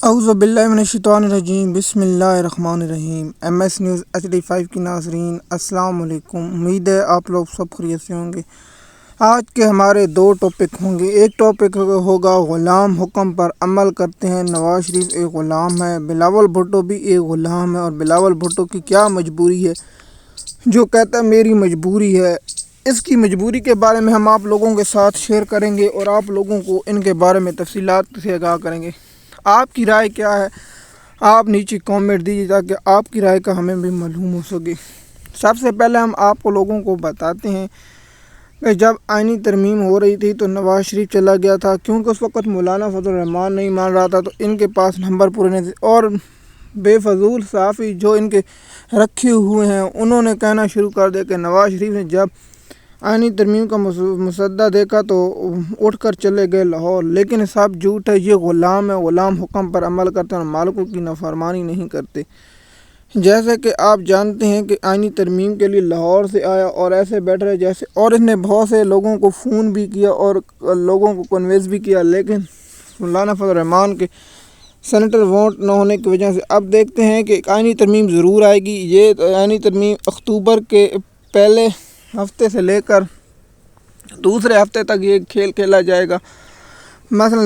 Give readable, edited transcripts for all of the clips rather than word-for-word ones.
اعوذ باللہ من الشیطان الرجیم، بسم اللہ الرحمن الرحیم۔ ایم ایس نیوز HD5 کی ناظرین السلام علیکم، امید ہے آپ لوگ سب خیریت سے ہوں گے۔ آج کے ہمارے دو ٹاپک ہوں گے۔ ایک ٹاپک ہوگا غلام حکم پر عمل کرتے ہیں، نواز شریف ایک غلام ہے، بلاول بھٹو بھی ایک غلام ہے، اور بلاول بھٹو کی کیا مجبوری ہے جو کہتا ہے میری مجبوری ہے۔ اس کی مجبوری کے بارے میں ہم آپ لوگوں کے ساتھ شیئر کریں گے اور آپ لوگوں کو ان کے بارے میں تفصیلات سے آگاہ کریں گے۔ آپ کی رائے کیا ہے؟ آپ نیچے کامنٹ دیجیے تاکہ آپ کی رائے کا ہمیں بھی معلوم ہو سکے۔ سب سے پہلے ہم آپ لوگوں کو بتاتے ہیں کہ جب آئینی ترمیم ہو رہی تھی تو نواز شریف چلا گیا تھا، کیونکہ اس وقت مولانا فضل الرحمان نہیں مان رہا تھا، تو ان کے پاس نمبر پورے نہیں تھے، اور بے فضول صحافی جو ان کے رکھے ہوئے ہیں انہوں نے کہنا شروع کر دیا کہ نواز شریف نے جب آئینی ترمیم کا مسودہ دیکھا تو اٹھ کر چلے گئے لاہور، لیکن سب جھوٹ ہے، یہ غلام ہے، غلام حکم پر عمل کرتے ہیں اور مالکوں کی نافرمانی نہیں کرتے۔ جیسے کہ آپ جانتے ہیں کہ آئینی ترمیم کے لیے لاہور سے آیا اور ایسے بیٹھ رہے جیسے، اور اس نے بہت سے لوگوں کو فون بھی کیا اور لوگوں کو کنوینس بھی کیا، لیکن مولانا فضل الرحمان کے سینیٹر ووٹ نہ ہونے کی وجہ سے اب دیکھتے ہیں کہ آئینی ترمیم ضرور آئے گی۔ یہ آئینی ترمیم اکتوبر کے پہلے ہفتے سے لے کر دوسرے ہفتے تک یہ کھیل کھیلا جائے گا، مثلا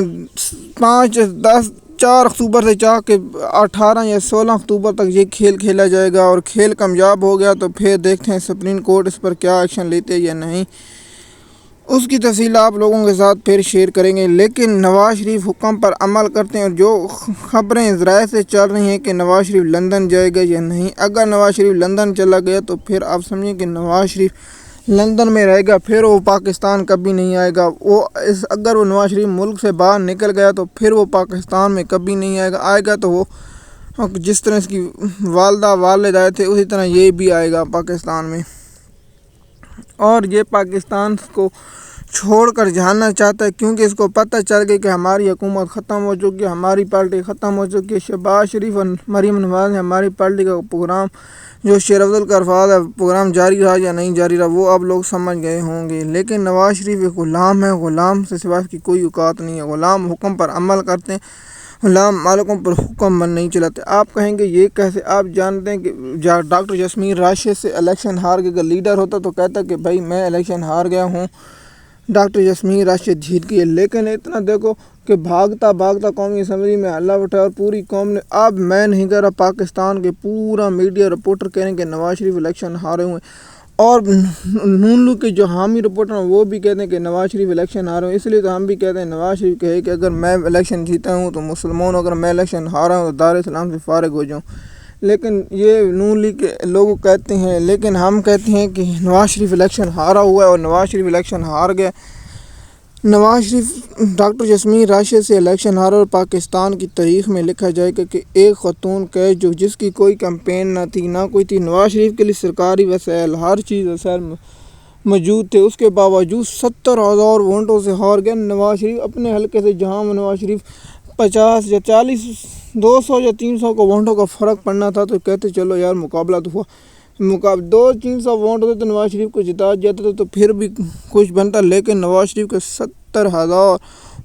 4 اکتوبر سے چاہ کے 18 یا 16 اکتوبر تک یہ کھیل کھیلا جائے گا، اور کھیل کامیاب ہو گیا تو پھر دیکھتے ہیں سپریم کورٹ اس پر کیا ایکشن لیتے یا نہیں، اس کی تفصیل آپ لوگوں کے ساتھ پھر شیئر کریں گے۔ لیکن نواز شریف حکم پر عمل کرتے ہیں، اور جو خبریں ذرائع سے چل رہی ہیں کہ نواز شریف لندن جائے گا یا نہیں، اگر نواز شریف لندن چلا گیا تو پھر آپ سمجھیں کہ نواز شریف لندن میں رہے گا، پھر وہ پاکستان کبھی نہیں آئے گا۔ اگر وہ نواز شریف ملک سے باہر نکل گیا تو پھر وہ پاکستان میں کبھی نہیں آئے گا تو وہ جس طرح اس کی والد آئے تھے اسی طرح یہ بھی آئے گا پاکستان میں، اور یہ پاکستان کو چھوڑ کر جانا چاہتا ہے، کیونکہ اس کو پتہ چل گیا کہ ہماری حکومت ختم ہو چکی ہے، ہماری پارٹی ختم ہو چکی ہے۔ شہباز شریف اور مریم نواز نے ہماری پارٹی کا پروگرام جو شیر افضل کا الفاظ ہے پروگرام جاری رہا یا نہیں جاری رہا وہ آپ لوگ سمجھ گئے ہوں گے۔ لیکن نواز شریف ایک غلام ہے، غلام سے سوا کی کوئی اوقات نہیں ہے، غلام حکم پر عمل کرتے ہیں، غلام مالکوں پر حکم نہیں چلاتے۔ آپ کہیں گے یہ کیسے؟ آپ جانتے ہیں کہ ڈاکٹر جسمین راشد سے الیکشن ہار کے اگر لیڈر ہوتا تو کہتا کہ بھائی میں الیکشن ہار گیا ہوں، ڈاکٹر جسمین راشد جیت گئی، لیکن اتنا دیکھو کہ بھاگتا قومی اسمبلی میں ہلہ اٹھایا اور پوری قوم نے، اب میں نہیں کہہ رہا، پاکستان کے پورا میڈیا رپورٹر کہہ رہے ہیں کہ نواز شریف الیکشن ہارے ہوئے ہیں، اور نون لیگ کے جو حامی رپورٹر ہیں وہ بھی کہتے ہیں کہ نواز شریف الیکشن ہارے ہوئے ہیں۔ اس لیے تو ہم بھی کہتے ہیں نواز شریف کہے کہ اگر میں الیکشن جیتا ہوں تو مسلمان، اگر میں الیکشن ہارا ہوں تو دار اسلام سے فارغ ہو جاؤں، لیکن یہ نون لیگ کے لوگ کہتے ہیں، لیکن ہم کہتے ہیں کہ نواز شریف الیکشن ہارا ہوا ہے اور نواز شریف الیکشن ہار گیا۔ نواز شریف ڈاکٹر جسمین راشد سے الیکشن ہارا، اور پاکستان کی تاریخ میں لکھا جائے گا کہ ایک خاتون قید جس کی کوئی کمپین نہ تھی، نہ کوئی تھی، نواز شریف کے لیے سرکاری وسائل ہر چیز وسائل موجود تھے، اس کے باوجود 70,000 ووٹوں سے ہار گیا نواز شریف اپنے حلقے سے، جہاں نواز شریف 50 یا 40 200 یا 300 کو ووٹوں کا فرق پڑنا تھا، تو کہتے چلو یار مقابلہ تو ہوا، 200-300 ووٹ ہوتے تو نواز شریف کو جتا جاتا تو پھر بھی کچھ بنتا، لیکن نواز شریف کے 70,000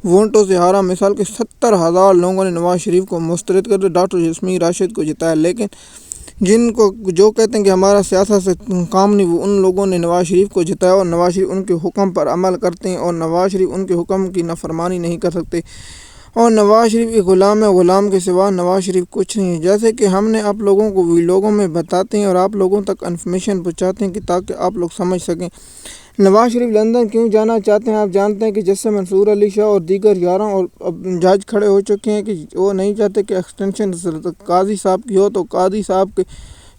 ووٹوں سے ہارا۔ مثال کے 70,000 لوگوں نے نواز شریف کو مسترد کر دیا، ڈاکٹر جسمین راشد کو جتایا، لیکن جن کو جو کہتے ہیں کہ ہمارا سیاست سے کام نہیں، وہ ان لوگوں نے نواز شریف کو جتایا، اور نواز شریف ان کے حکم پر عمل کرتے ہیں، اور نواز شریف ان کے حکم کی نافرمانی نہیں کر سکتے، اور نواز شریف ایک غلام ہے، غلام کے سوا نواز شریف کچھ نہیں ہے۔ جیسے کہ ہم نے آپ لوگوں کو ویلوگوں میں بتاتے ہیں اور آپ لوگوں تک انفارمیشن پہنچاتے ہیں کہ تاکہ آپ لوگ سمجھ سکیں نواز شریف لندن کیوں جانا چاہتے ہیں۔ آپ جانتے ہیں کہ جس سے منصور علی شاہ اور دیگر 11 اور جج کھڑے ہو چکے ہیں کہ وہ نہیں چاہتے کہ ایکسٹینشن قاضی صاحب کی ہو، تو قاضی صاحب کے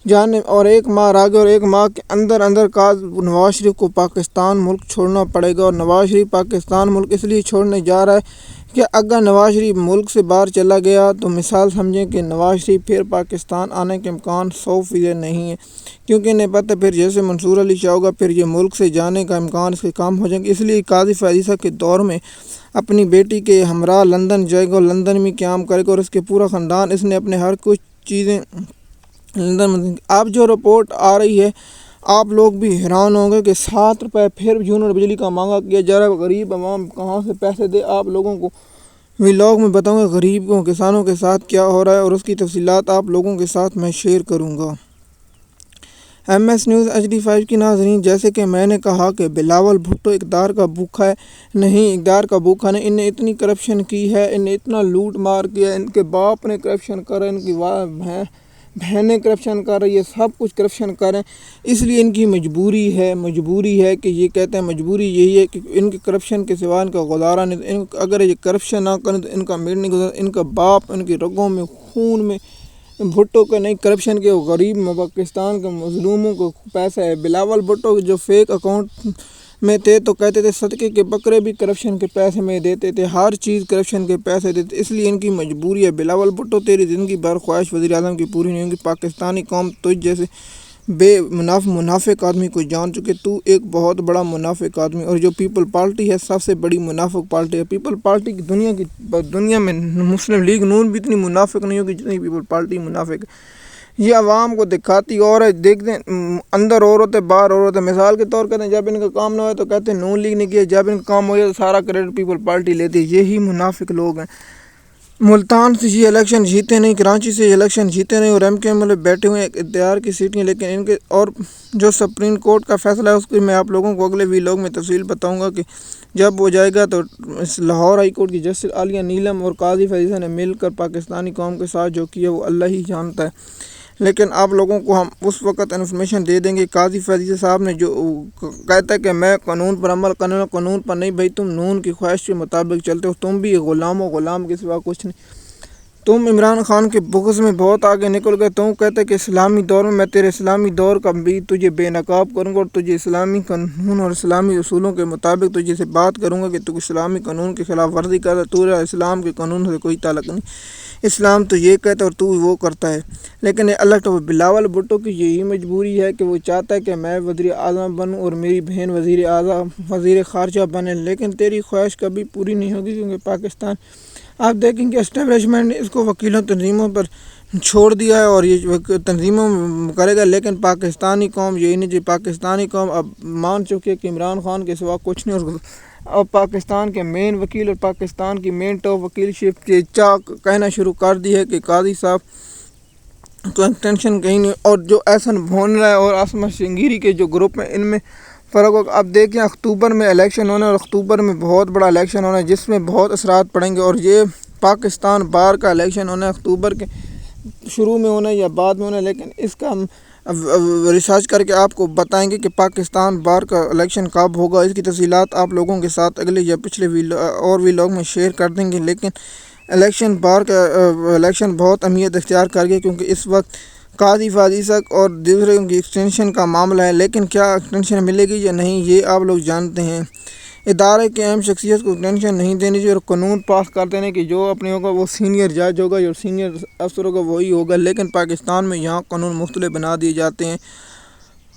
جانے اور 1 ماہ آگے اور 1 ماہ کے اندر نواز شریف کو پاکستان ملک چھوڑنا پڑے گا، اور نواز شریف پاکستان ملک اس لیے چھوڑنے جا رہا ہے کہ اگر نواز شریف ملک سے باہر چلا گیا تو مثال سمجھیں کہ نواز شریف پھر پاکستان آنے کے امکان 100% نہیں ہے، کیونکہ انہیں پتہ پھر جیسے منصور علی شاہ ہوگا پھر یہ ملک سے جانے کا امکان اس کے کم ہو جائیں گے۔ اس لیے قاضی فیصلہ کے دور میں اپنی بیٹی کے ہمراہ لندن جائے گا، لندن میں قیام کرے گا، اور اس کے پورا خاندان، اس نے اپنے ہر کچھ چیزیں لندن میں۔ اب جو رپورٹ آ رہی ہے آپ لوگ بھی حیران ہوں گے کہ 7 روپے پھر یونٹ بجلی کا مانگا کیا جا رہا ہے، غریب عوام کہاں سے پیسے دے۔ آپ لوگوں کو ولاگ میں بتاؤں گا غریبوں کسانوں کے ساتھ کیا ہو رہا ہے اور اس کی تفصیلات آپ لوگوں کے ساتھ میں شیئر کروں گا۔ ایم ایس نیوز HD5 کی ناظرین، جیسے کہ میں نے کہا کہ بلاول بھٹو اقتدار کا بھوکا ہے، نہیں اقتدار کا بھوکا نہیں، ان نے اتنی کرپشن کی ہے، ان نے اتنا لوٹ مار کیا، ان کے باپ نے کرپشن کرا، ان کی بہنیں کرپشن کر رہی ہے، سب کچھ کرپشن کر رہے ہیں، اس لیے ان کی مجبوری ہے کہ یہ کہتے ہیں مجبوری یہی ہے کہ ان کے کرپشن کے سوا ان کا گزارا نہیں، اگر یہ کرپشن نہ کریں تو ان کا میٹ نہیں گزارا، ان کا باپ ان کی رگوں میں خون میں بھٹو کا نہیں کرپشن کے غریب پاکستان کے مظلوموں کو پیسہ ہے۔ بلاول بھٹو جو فیک اکاؤنٹ میں تھے تو کہتے تھے صدقے کے بکرے بھی کرپشن کے پیسے میں دیتے تھے، ہر چیز کرپشن کے پیسے دیتے، اس لیے ان کی مجبوری ہے۔ بلاول بھٹو تیری زندگی بھر خواہش وزیر اعظم کی پوری نہیں ہوگی، پاکستانی قوم تجھ جیسے بے منافق آدمی کو جان چکے، تو ایک بہت بڑا منافق آدمی، اور جو پیپل پارٹی ہے سب سے بڑی منافق پارٹی ہے۔ پیپل پارٹی کی دنیا میں مسلم لیگ نون بھی اتنی منافق نہیں ہوگی جتنی پیپل پارٹی منافق ہے۔ یہ عوام کو دکھاتی اور ہے، دیکھتے ہیں اندر اور ہوتے باہر اور ہوتے، مثال کے طور کہتے ہیں جب ان کا کام نہ ہو تو کہتے ہیں نون لیگ نے کیا، جب ان کا کام ہو جائے تو سارا کریڈٹ پیپل پارٹی لیتی ہے، یہی منافق لوگ ہیں۔ ملتان سے یہ الیکشن جیتے نہیں، کراچی سے یہ الیکشن جیتے نہیں، اور MK بیٹھے ہوئے ہیں اختیار کی سیٹیں، لیکن ان کے اور جو سپریم کورٹ کا فیصلہ ہے اس کو میں آپ لوگوں کو اگلے ویلاگ میں تفصیل بتاؤں گا کہ جب ہو جائے گا تو لاہور ہائی کورٹ کی جسٹس عالیہ نیلم اور قاضی فیضہ نے مل کر پاکستانی قوم کے ساتھ جو کیا وہ اللہ ہی جانتا ہے، لیکن آپ لوگوں کو ہم اس وقت انفارمیشن دے دیں گے۔ قاضی فیضہ صاحب نے جو کہتا ہے کہ میں قانون پر عمل کرنا، قانون پر نہیں، بھائی تم نون کی خواہش کے مطابق چلتے ہو، تم بھی غلام کے سوا کچھ نہیں، تم عمران خان کے بغض میں بہت آگے نکل گئے، تم کہتے کہ اسلامی دور میں تیرے اسلامی دور کا بھی تجھے بے نقاب کروں گا اور تجھے اسلامی قانون اور اسلامی اصولوں کے مطابق تجھے سے بات کروں گا کہ تو اسلامی قانون کی خلاف ورزی کر رہا ہے، تو اسلام کے قانون سے کوئی تعلق نہیں، اسلام تو یہ کہتا ہے اور تو وہ کرتا ہے۔ لیکن اللہ تو بلاول بھٹو کی یہی مجبوری ہے کہ وہ چاہتا ہے کہ میں وزیر اعظم بنوں اور میری بہن وزیر خارجہ بنے، لیکن تیری خواہش کبھی پوری نہیں ہوگی، کیونکہ پاکستان آپ دیکھیں کہ اسٹیبلشمنٹ نے اس کو وکیلوں تنظیموں پر چھوڑ دیا ہے اور یہ تنظیموں کرے گا، لیکن پاکستانی قوم یہی نہیں جی، پاکستانی قوم اب مان چکی ہے کہ عمران خان کے سوا کچھ نہیں، اور اب پاکستان کے مین وکیل اور پاکستان کی مین ٹاپ وکیل شپ کے کہنا شروع کر دی ہے کہ قاضی صاحب کو ٹینشن کہیں نہیں، اور جو احسن بھونرا ہے اور عصمت سنگیری کے جو گروپ ہیں ان میں فرق ہوگا۔ اب دیکھیں اکتوبر میں الیکشن ہونا ہے، اور اکتوبر میں بہت بڑا الیکشن ہونا ہے جس میں بہت اثرات پڑیں گے، اور یہ پاکستان بار کا الیکشن ہونا ہے، اکتوبر کے شروع میں ہونا ہے یا بعد میں ہونا ہے، لیکن اس کا ہم ریسرچ کر کے آپ کو بتائیں گے کہ پاکستان بار کا الیکشن کب ہوگا، اس کی تفصیلات آپ لوگوں کے ساتھ اگلے یا پچھلے ویلاگ میں شیئر کر دیں گے۔ لیکن الیکشن بار کا الیکشن بہت اہمیت اختیار کر گیا، کیونکہ اس وقت قاضی فیضہ اور دوسرے کی ایکسٹینشن کا معاملہ ہے، لیکن کیا ایکسٹینشن ملے گی یا نہیں یہ آپ لوگ جانتے ہیں۔ ادارے کے اہم شخصیت کو ٹینشن نہیں دینی چاہیے اور قانون پاس کر دینے کہ جو اپنے ہوگا وہ سینئر جج ہوگا اور سینئر افسر ہوگا وہی ہوگا، لیکن پاکستان میں یہاں قانون مختلف بنا دیے جاتے ہیں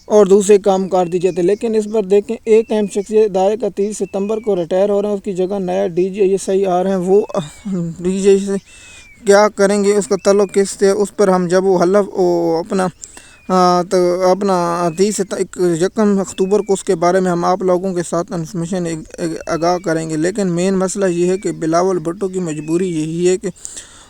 اور دوسرے کام کر دیے جاتے ہیں۔ لیکن اس پر دیکھیں ایک اہم شخصیت ادارے کا 30 ستمبر کو ریٹائر ہو رہے ہیں، اس کی جگہ نیا DG آ رہے ہیں، وہ DG سے کیا کریں گے، اس کا تعلق کس سے، اس پر ہم جب وہ حلف اپنا 1 اکتوبر کو اس کے بارے میں ہم آپ لوگوں کے ساتھ انفارمیشن آگاہ کریں گے۔ لیکن مین مسئلہ یہ ہے کہ بلاول بھٹو کی مجبوری یہی ہے کہ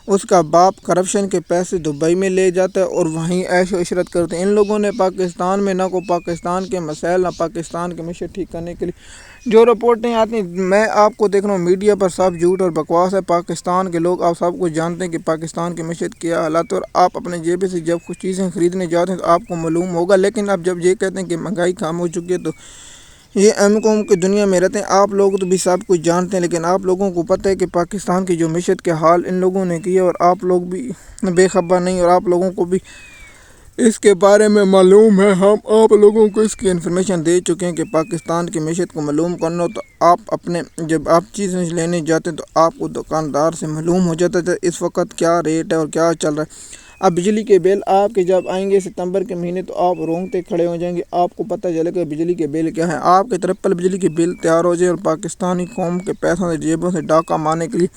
اس کا باپ کرپشن کے پیسے دبئی میں لے جاتا ہے اور وہیں عیش و عشرت کرتے ہیں۔ ان لوگوں نے پاکستان میں نہ کو پاکستان کے مسائل نہ پاکستان کے معیشت ٹھیک کرنے کے لیے جو رپورٹیں آتی ہیں، میں آپ کو دیکھ رہا ہوں میڈیا پر سب جھوٹ اور بکواس ہے۔ پاکستان کے لوگ آپ سب کچھ جانتے ہیں کہ پاکستان کی معیشت کیا حالات، اور آپ اپنے جیب سے جب کچھ چیزیں خریدنے جاتے ہیں تو آپ کو معلوم ہوگا، لیکن اب جب یہ کہتے ہیں کہ مہنگائی کم ہو چکی ہے تو یہ قوم کی دنیا میں رہتے ہیں، آپ لوگ تو بھی سب کچھ جانتے ہیں، لیکن آپ لوگوں کو پتہ ہے کہ پاکستان کی جو معیشت کے حال ان لوگوں نے کیا اور آپ لوگ بھی بے خبر نہیں، اور آپ لوگوں کو بھی اس کے بارے میں معلوم ہے۔ ہم آپ لوگوں کو اس کی انفارمیشن دے چکے ہیں کہ پاکستان کی معیشت کو معلوم کرنا ہو تو آپ جب آپ چیزیں لینے جاتے ہیں تو آپ کو دکاندار سے معلوم ہو جاتا ہے اس وقت کیا ریٹ ہے اور کیا چل رہا ہے۔ اب بجلی کے بل آپ کے جب آئیں گے ستمبر کے مہینے تو آپ رونگتے کھڑے ہو جائیں گے، آپ کو پتہ چلے گا بجلی کے بل کیا ہیں۔ آپ کے ٹرپل بجلی کے بل تیار ہو جائے اور پاکستانی قوم کے پیسوں سے جیبوں سے ڈاکہ مارنے کے لیے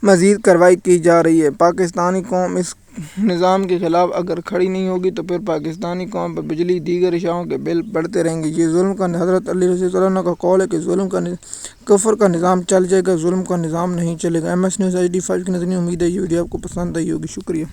مزید کارروائی کی جا رہی ہے۔ پاکستانی قوم اس نظام کے خلاف اگر کھڑی نہیں ہوگی تو پھر پاکستانی قوم پر بجلی دیگر اشیاءوں کے بل بڑھتے رہیں گے۔ یہ ظلم کا حضرت علی رضی اللہ عنہ کا قول ہے کہ کفر کا نظام چل جائے گا، ظلم کا نظام نہیں چلے گا۔ MS نیوز HD 5 کی نظریں، امید ہے یہ ویڈیو آپ کو پسند آئی ہوگی۔ شکریہ۔